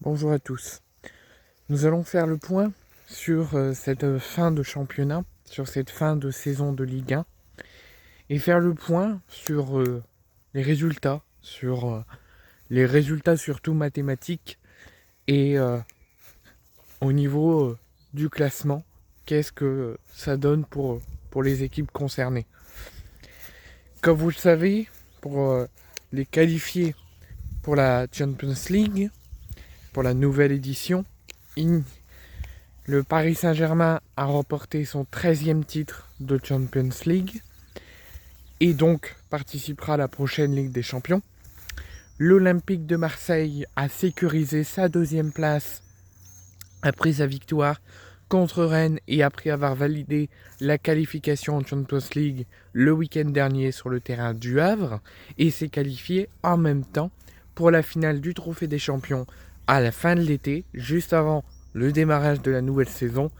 Bonjour à tous. Nous allons faire le point sur cette fin de championnat, sur cette fin de saison de Ligue 1 et faire le point sur les résultats, sur les résultats surtout mathématiques et au niveau du classement, qu'est-ce que ça donne pour les équipes concernées. Comme vous le savez, pour les qualifier pour la Champions League, pour la nouvelle édition, le Paris Saint-Germain a remporté son 13e titre de Champions League et donc participera à la prochaine Ligue des Champions. L'Olympique de Marseille a sécurisé sa deuxième place après sa victoire contre Rennes et après avoir validé la qualification en Champions League le week-end dernier sur le terrain du Havre et s'est qualifié en même temps pour la finale du Trophée des Champions à la fin de l'été, juste avant le démarrage de la nouvelle saison,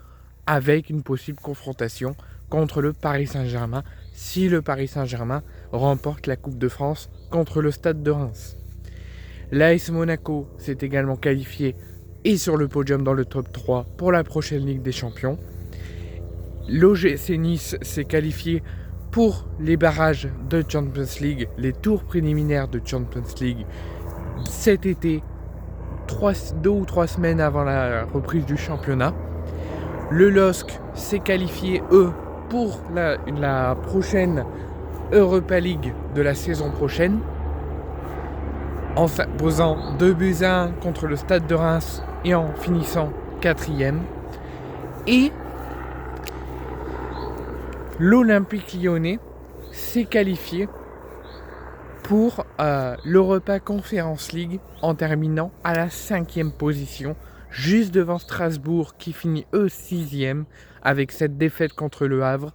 avec une possible confrontation contre le Paris Saint-Germain si le Paris Saint-Germain remporte la Coupe de France contre le Stade de Reims. L'AS Monaco s'est également qualifié et sur le podium dans le top 3 pour la prochaine Ligue des Champions. L'OGC Nice s'est qualifié pour les barrages de Champions League, les tours préliminaires de Champions League cet été, 2 ou 3 semaines avant la reprise du championnat. Le LOSC s'est qualifié, pour la prochaine Europa League de la saison prochaine, en s'imposant 2-1 contre le Stade de Reims et en finissant 4e. Et l'Olympique Lyonnais s'est qualifié pour l'Europa Conference League en terminant à la 5e position, juste devant Strasbourg qui finit 6e avec cette défaite contre le Havre.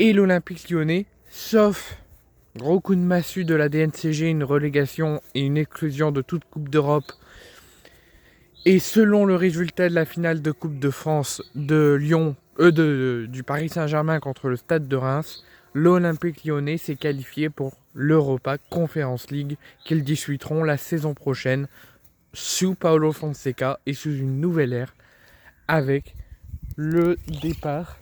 Et l'Olympique Lyonnais, sauf gros coup de massue de la DNCG, une relégation et une exclusion de toute Coupe d'Europe, et selon le résultat de la finale de Coupe de France de Lyon, du Paris Saint-Germain contre le Stade de Reims, l'Olympique Lyonnais s'est qualifié pour l'Europa Conference League qu'ils disputeront la saison prochaine sous Paulo Fonseca et sous une nouvelle ère avec le départ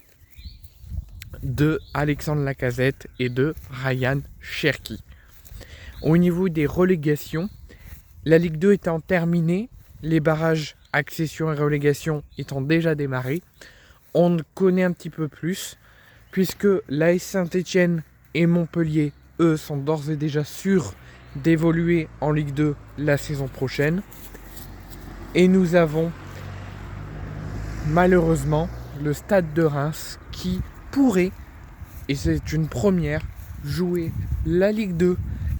de Alexandre Lacazette et de Ryan Cherki. Au niveau des relégations, la Ligue 2 étant terminée, les barrages accession et relégation étant déjà démarrés, on connaît un petit peu plus puisque l'AS Saint-Etienne et Montpellier, eux, sont d'ores et déjà sûrs d'évoluer en Ligue 2 la saison prochaine. Et nous avons malheureusement le Stade de Reims qui pourrait, et c'est une première, jouer la Ligue 2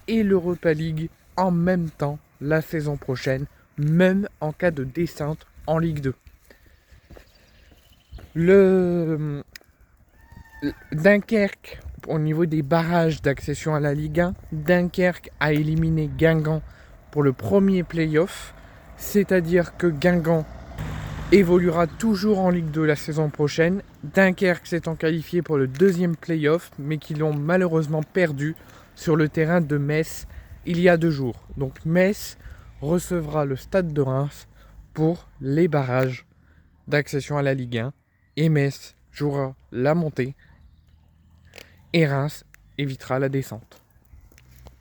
et l'Europa League en même temps la saison prochaine, même en cas de descente en Ligue 2. Dunkerque, au niveau des barrages d'accession à la Ligue 1, Dunkerque a éliminé Guingamp pour le premier play-off, c'est-à-dire que Guingamp évoluera toujours en Ligue 2 la saison prochaine. Dunkerque s'étant qualifié pour le deuxième play-off, mais qui l'ont malheureusement perdu sur le terrain de Metz il y a 2 jours. Donc Metz recevra le Stade de Reims pour les barrages d'accession à la Ligue 1 et Metz jouera la montée et Reims évitera la descente.